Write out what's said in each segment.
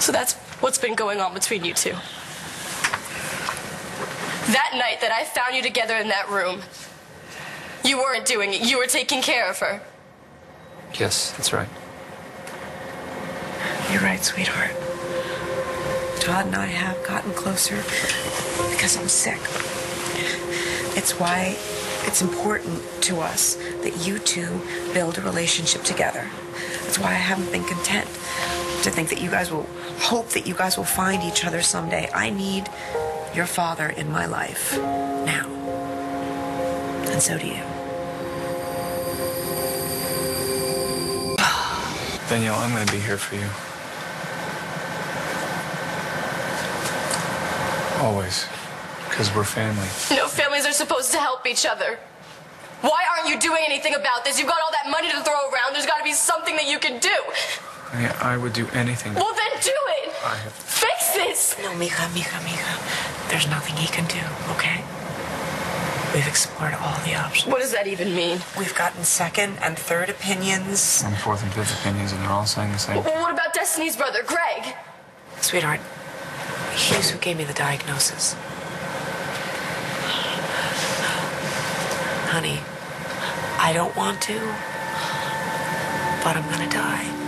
So that's what's been going on between you two. That night that I found you together in that room, you weren't doing it. You were taking care of her. Yes, that's right. You're right, sweetheart. Todd and I have gotten closer because I'm sick. It's why it's important to us that you two build a relationship together. That's why I haven't been content to think that you guys will hope that you guys will find each other someday. I need your father in my life now. And so do you. Danielle, I'm going to be here for you. Always. Because we're family. No, families are supposed to help each other. Why aren't you doing anything about this? You've got all that money to throw around. There's got to be something that you can do. Yeah, I would do anything. Well, then do it. Fix this. No, mija. There's nothing he can do, okay? We've explored all the options. What does that even mean? We've gotten second and third opinions. And fourth and fifth opinions, and they're all saying the same thing. Well, what about Destiny's brother, Greg? Sweetheart, he's who gave me the diagnosis. Honey, I don't want to, but I'm gonna die.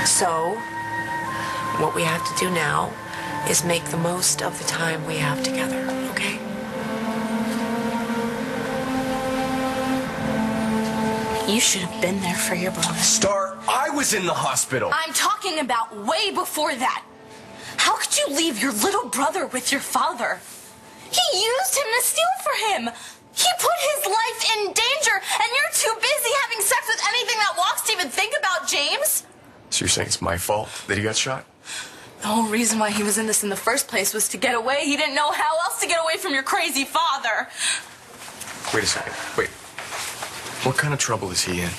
So, what we have to do now is make the most of the time we have together, okay? You should have been there for your brother. Star, I was in the hospital. I'm talking about way before that. How could you leave your little brother with your father? He used him to steal for him. He put his life in danger, and you're too busy having sex with anything that walks to even think about James. So you're saying it's my fault that he got shot? The whole reason why he was in this in the first place was to get away. He didn't know how else to get away from your crazy father. Wait a second. Wait. What kind of trouble is he in?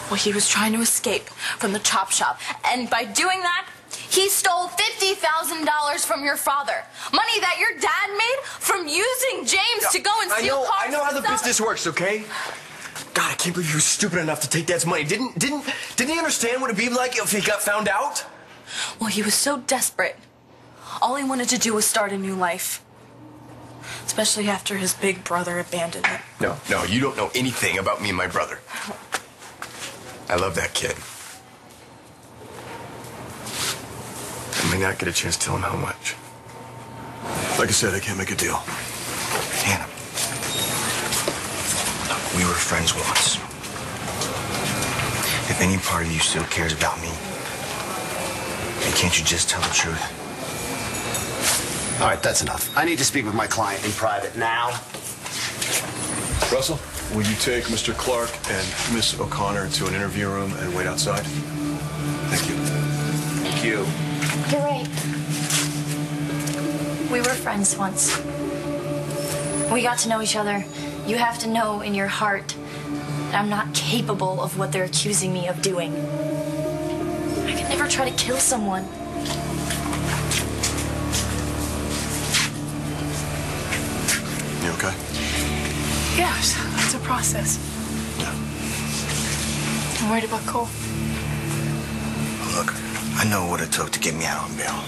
Well, he was trying to escape from the chop shop, and by doing that, he stole $50,000 from your father. Money that your dad made from using James to go and steal cars. I know how the business works, okay? God, I can't believe you were stupid enough to take Dad's money. Didn't he understand what it'd be like if he got found out? Well, he was so desperate. All he wanted to do was start a new life. Especially after his big brother abandoned him. No, you don't know anything about me and my brother. I love that kid. I may not get a chance to tell him how much. Like I said, I can't make a deal. Hannah, look, we were friends once. If any part of you still cares about me, then can't you just tell the truth? All right, that's enough. I need to speak with my client in private now. Russell, will you take Mr. Clark and Miss O'Connor to an interview room and wait outside? Thank you. Thank you. You're right. We were friends once. We got to know each other. You have to know in your heart that I'm not capable of what they're accusing me of doing. I could never try to kill someone. You okay? Yes, it's a process. Yeah. I'm worried about Cole. Look, I know what it took to get me out on bail.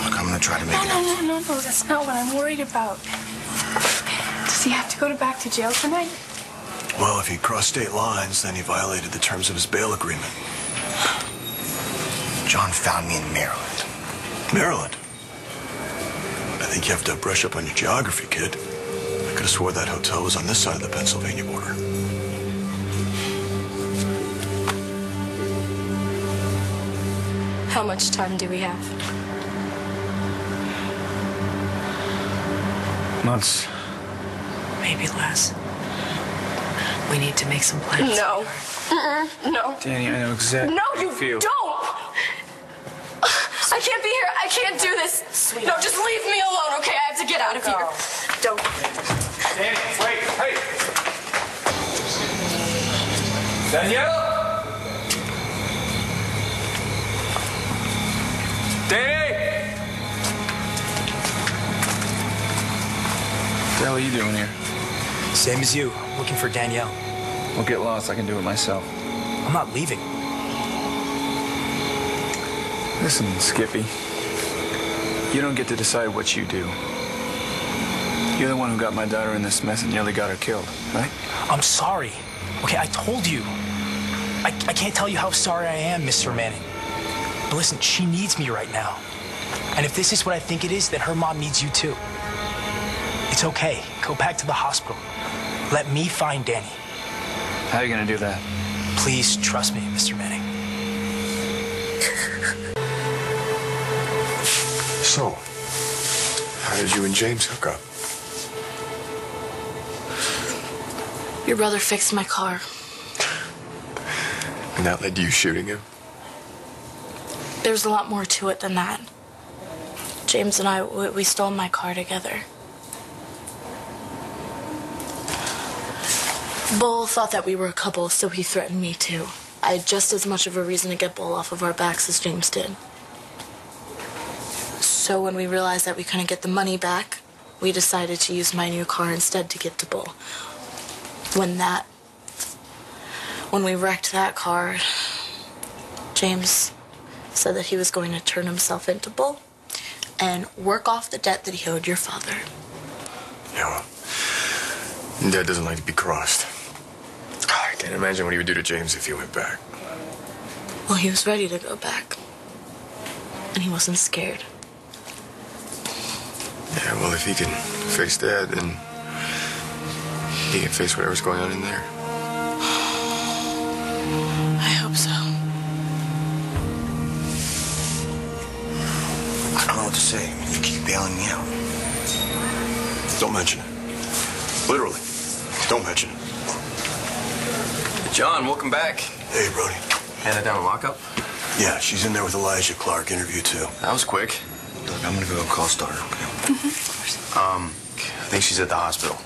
Look, I'm gonna try to make it up. No, that's not what I'm worried about. Does he have to go back to jail tonight? Well, if he crossed state lines, then he violated the terms of his bail agreement. John found me in Maryland. Maryland? I think you have to brush up on your geography, kid. I could have swore that hotel was on this side of the Pennsylvania border. How much time do we have? Months. Maybe less. We need to make some plans. No. No. Danny, I know exactly how you feel. Don't! I can't be here. I can't do this. Sweetheart. No, just leave me alone, okay? I have to get out of here. Don't. Danny, wait, hey! Danielle? Danny! What the hell are you doing here? Same as you. Looking for Danielle. Don't get lost. I can do it myself. I'm not leaving. Listen, Skippy. You don't get to decide what you do. You're the one who got my daughter in this mess and nearly got her killed, right? I'm sorry. Okay, I told you. I can't tell you how sorry I am, Mr. Manning. But listen, she needs me right now. And if this is what I think it is, then her mom needs you too. It's okay. Go back to the hospital. Let me find Danny. How are you gonna do that? Please trust me, Mr. Manning. So, how did you and James hook up? Your brother fixed my car. And that led to you shooting him? There's a lot more to it than that. James and I, we stole my car together. Bull thought that we were a couple, so he threatened me too. I had just as much of a reason to get Bull off of our backs as James did. So when we realized that we couldn't get the money back, we decided to use my new car instead to get to Bull. When we wrecked that car, James said that he was going to turn himself into Bull and work off the debt that he owed your father. Yeah, well, Dad doesn't like to be crossed. I can't imagine what he would do to James if he went back. Well, he was ready to go back. And he wasn't scared. Yeah, well, if he can face Dad, then he can face whatever's going on in there. I hope so. I don't know what to say. I mean, you keep bailing me out. Don't mention it. Literally. Don't mention it. John, welcome back. Hey, Brody. Hannah down in lockup? Yeah, she's in there with Elijah Clark. Interview 2. That was quick. Look, I'm gonna go call Star, okay? I think she's at the hospital.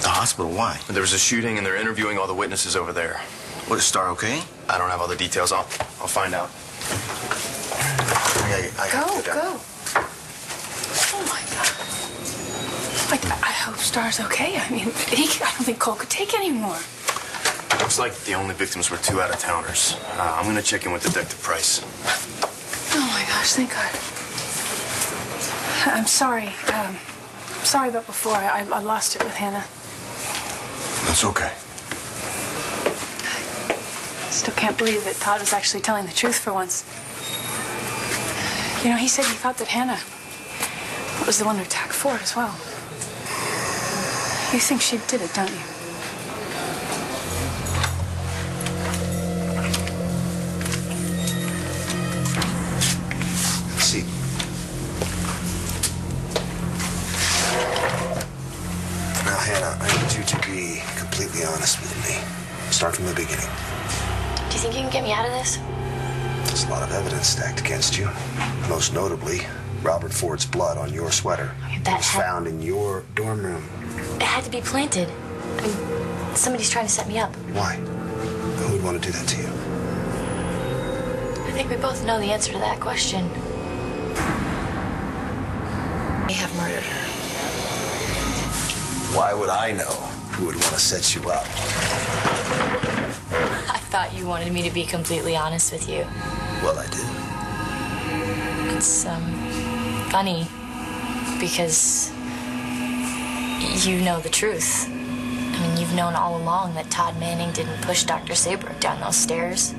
The hospital? Why? There was a shooting and they're interviewing all the witnesses over there. What, is Star okay? I don't have all the details. I'll find out. I gotta Go. Oh my God. I hope Star's okay. I mean, I don't think Cole could take anymore. Looks like the only victims were 2 out-of-towners. I'm gonna check in with Detective Price. Oh my gosh, thank God. I'm sorry. Sorry about before. I lost it with Hannah. That's okay. I still can't believe that Todd was actually telling the truth for once. You know, he said he thought that Hannah was the one who attacked Ford as well. You think she did it, don't you? See. Now, Hannah, I need you to be completely honest with me. Start from the beginning. Do you think you can get me out of this? There's a lot of evidence stacked against you. Most notably, Robert Ford's blood on your sweater. That was found in your dorm room. It had to be planted. I mean, somebody's trying to set me up. Why? Who would want to do that to you? I think we both know the answer to that question. They have murdered her. Why would I know who would want to set you up? I thought you wanted me to be completely honest with you. Well, I did. It's, funny because you know the truth. I mean, you've known all along that Todd Manning didn't push Dr. Saybrook down those stairs.